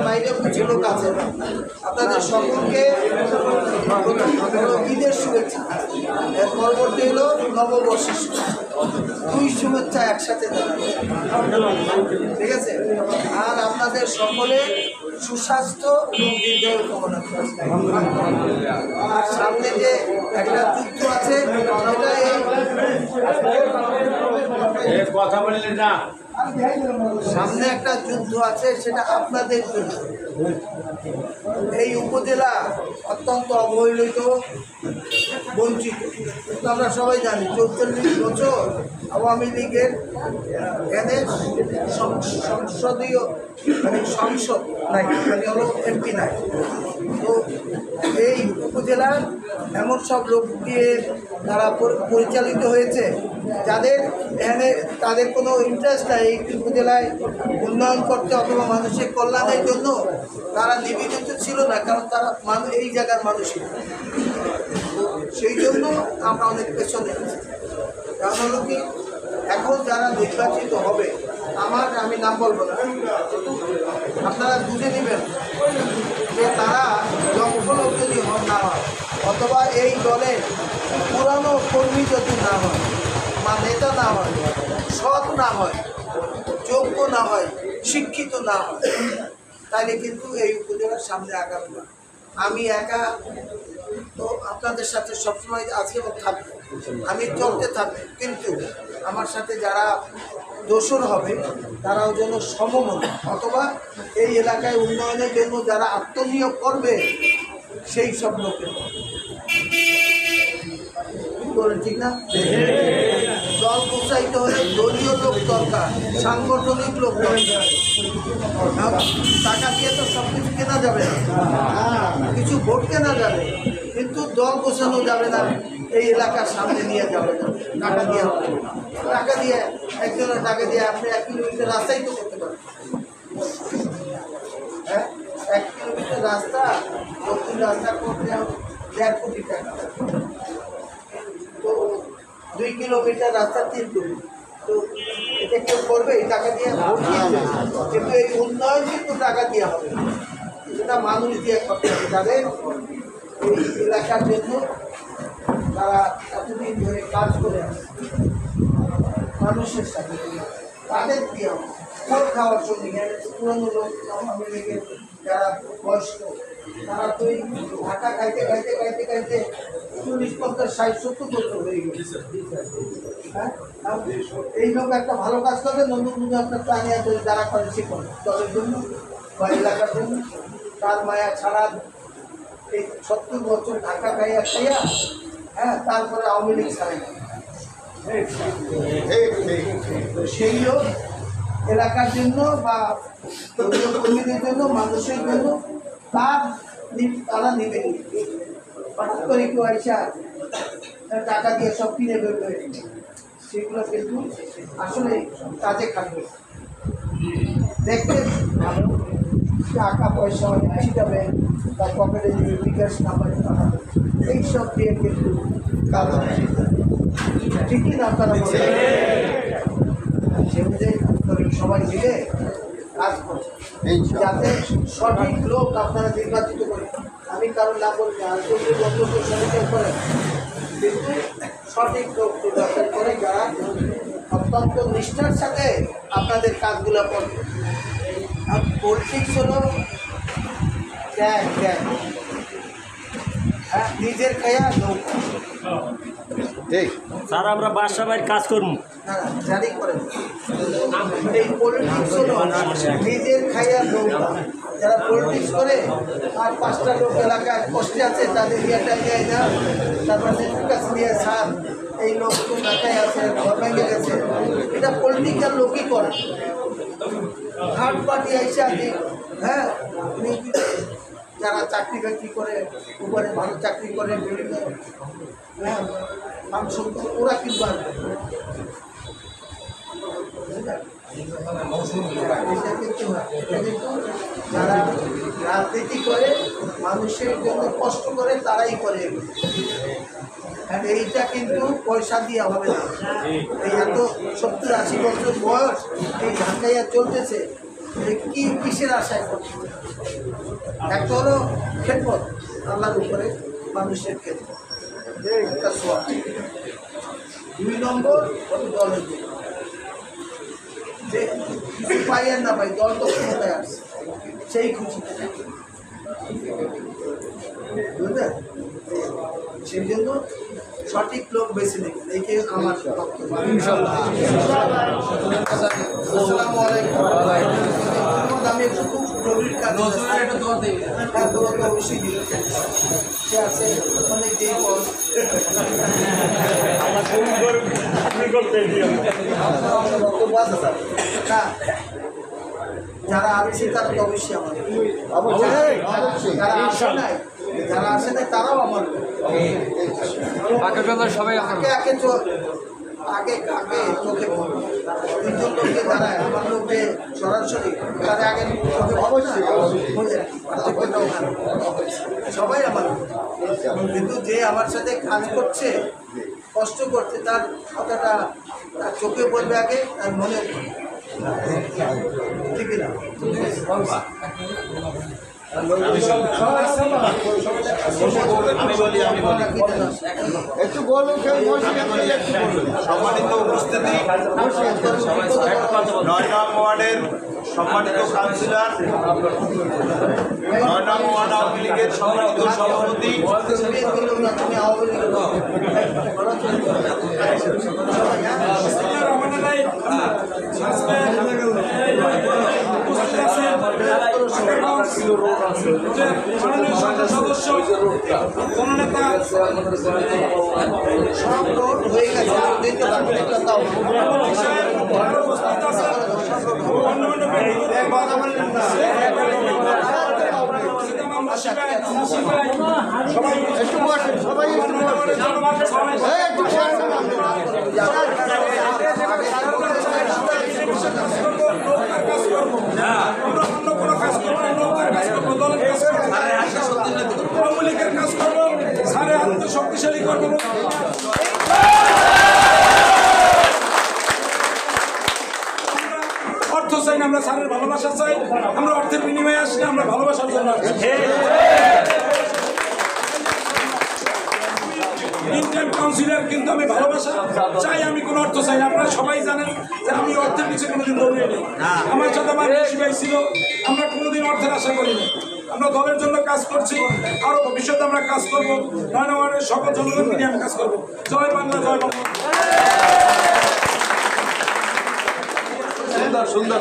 বাইরে কিছু লোক আছে আপনাদের সকলকে ঈদের শুভেচ্ছা। এর পরবর্তী হলো নববর্ষের দুই শুভেচ্ছা একসাথে জানাবে, ঠিক আছে? আর আপনাদের সকলে সুস্বাস্থ্য এবং দীর্ঘায়ু কামনা করছি। আর সামনে যে একটা যুদ্ধ আছে সেটা কথা বললেন না, সামনে একটা যুদ্ধ আছে, সেটা আপনাদের জন্য। এই উপজেলা অত্যন্ত অবহেলিত, বঞ্চিত। কিন্তু আমরা সবাই জানি ৪৪ বছর আওয়ামী লীগের সংসদীয় সংসদ নাই, মানে হলো এমপি নাই। তো এই উপজেলার এমন সব লোক দিয়ে তারা পরিচালিত হয়েছে যাদের এখানে তাদের কোনো ইন্টারেস্ট নাই এই উপজেলায় উন্নয়ন করতে অথবা মানুষের কল্যাণের জন্য। তারা নিবেদিত ছিল না, কারণ তারা এই জায়গার মানুষই। সেই জন্য আমরা অনেক পেছনে আছি। কারণ হলো কি, এখন যারা নির্বাচিত হবে, আমি নাম বলবো না, আপনারা বুঝে নেবেন যে তারা দক্ষ লোক যদি না হয়, অথবা এই দলের পুরানো কর্মী যদি না হয়, বা নেতা না হয়, সৎ না হয়, যোগ্য না হয়, শিক্ষিত না হয়, তাহলে কিন্তু এই উপজেলার সামনে আগাবে না। আমি একা তো আপনাদের সাথে সবসময় আছি এবং থাকবো, আমি চলতে থাকবো, কিন্তু আমার সাথে যারা দোসর হবে তারাও যেন সমমন, অথবা এই এলাকায় উন্নয়নের জন্য যারা আত্মনিয়োগ করবে সেই সব লোকের, ঠিক না? দল প্রচারিত হলে দলীয় লোক দরকার, সাংগঠনিক লোক দরকার। টাকা দিয়ে তো সব কিছু কেনা যাবে না, কিছু ভোট কেনা যাবে, কিন্তু দল গোছানো যাবে না, এই এলাকার সামনে নিয়ে যাবে না। টাকা দিয়ে হবে, টাকা দিয়ে একজনের টাকা দিয়ে আপনি 1 কিলোমিটার রাস্তাই তো করতে পারেন। হ্যাঁ, 1 কিলোমিটার রাস্তা, নতুন রাস্তা করতে 1.5 কোটি টাকা। তো 2 কিলোমিটার রাস্তা 3 কোটি। তো এটা কেউ করবে এই টাকা দিয়ে? ভোট দিয়ে। কিন্তু এই উন্নয়ন কিন্তু টাকা দিয়ে হবে, সেটা মানুষ দিয়ে করতে হবে। তাদের এই এলাকার জন্য তারা এতদিন ধরে কাজ করে আসে মানুষের সাথে, তাদের দিয়ে ফল খাওয়ার জন্য পুরনো লোক আওয়ামী লীগের যারা বয়স্ক, তারা তো এই ঢাকা খাইতে খাইতে খাইতে খাইতে 40, 50, 60, 70 বছর হয়ে গেছে। হ্যাঁ, এই লোক একটা ভালো কাজ করবে, নতুন আপনার প্রাণী আছে যারা করে সে করে দলের জন্য বা এলাকার জন্য। তার মায়া ছাড়া এই 70 বছর ঢাকা খাইয়া খাইয়া, হ্যাঁ, তারপরে আওয়ামী লীগ ছাড়ে না। সেই লোক এলাকার জন্য বা কর্মীদের জন্য, মানুষের জন্য তারা নেবে। হঠাৎ করে কেউ আইসা টাকা দিয়ে সব কিনে বেরোবে, সেগুলো কিন্তু আসলে কাজে খাটবে। দেখতে ভালো, টাকা পয়সা অনেক বেশি যাবে, তার পকেটে যে বিকাশ নাম্বার এইসব দিয়ে কিন্তু কাজ ঠিকই না। তারা সে অনুযায়ী সবাই মিলে কাজ করছে। যাতে সঠিক লোক আপনারা নির্বাচিত করেন। আমি কারণ না বলছি আর যদি লোক সঠিক করেন, কিন্তু সঠিক লোক নির্বাচন করে যারা অত্যন্ত নিষ্ঠার সাথে আপনাদের কাজগুলো করবে। আর পলিটিক্স হলো নিজের খায়া নৌকা। ঠিক স্যার, আমরা বাসাবাড়ির কাজ করবো জানি করেন। এই পলিটিক্স হলো নিজের খাইয়া নৌকা। যারা পলিটিক্স করে আর 5টা লোক এলাকায় কষ্টে আছে তাদের ইয়েটা নেয় না, তারপরে কাছে নিয়ে সার এই লোক তো ঢাকায় আছে, ঘর ভেঙে গেছে, এটা পলিটিক্যাল লোকই করে। থার্ড পার্টি আইসে আগে যারা চাকরি বাকরি করে, উপরে ভালো চাকরি করে, বিভিন্ন মাংস ওরা কিন্তু আসবে। যারা রাজনীতি করে মানুষের জন্য কষ্ট করে তারাই করে। এইটা কিন্তু পয়সা দিয়ে হবে না। এই এত 70-80 বছর বয়স এই ঢাকাইয়া চলতেছে, কি কিসের আশায় করছে? একটা হলো খেদমত আল্লাহর উপরে, মানুষের খেদমত, একটা সোয়া। 2 নম্বর দলের যে কিছু পাই আর না পাই, দল তো ক্ষমতায় আসছে, সেই খুশিতে বুঝলেন। সেই জন্য সঠিক লোক বেছে নেবেন, এইকে আমার আসসালামু আলাইকুম। আমি একটু খুব জরুরি কাজ অবশ্যই দিল সে আছে অনেক দিন পর। যারা আছে তারা তো অবশ্যই আমার, যারা আসে নাই তারাও আমার। সবাই আগে কাকে চোখে পড়ে 3জন লোককে দাঁড়ায়, আমার লোককে সরাসরি তাদের আগে সবাই আমার। কিন্তু যে আমার সাথে কাজ করছে, কষ্ট করছে, তার কথাটা তার চোখে পড়বে আগে, তার মনে ঠিক না। একটু বলুন, সম্মানিত উপস্থিতি, 9 নং ওয়ার্ডের সম্মানিত কাউন্সিলর, 9 নং ওয়ার্ড আওয়ামী লীগের সম্মানিত সভাপতি, সদস্য জননেতা হয়ে একটু বসেন, সবাই একটু শক্তিশালী করবো। অর্থ চাই না, আমরা স্যারের ভালোবাসা চাই। আমরা অর্থের বিনিময়ে আসলে আমরা ভালোবাসার জন্য ইন্ডিয়ান কাউন্সিলর, কিন্তু আমি ভালোবাসা চাই, আমি কোনো অর্থ চাই না। আপনারা সবাই জানেন যে আমি অর্থের পিছিয়ে কোনোদিন দৌড়িয়ে নেই। আমার সাথে আমার বেশি ভাই ছিল, আমরা কোনোদিন অর্থের আশা করিনি। আমরা দলের জন্য কাজ করছি, আরো ভবিষ্যতে আমরা কাজ করবো। 9 নং ওয়ার্ডের সকল জনগণকে নিয়ে আমি কাজ করবো। জয় বাংলা, জয় বাংলা। সুন্দর সুন্দর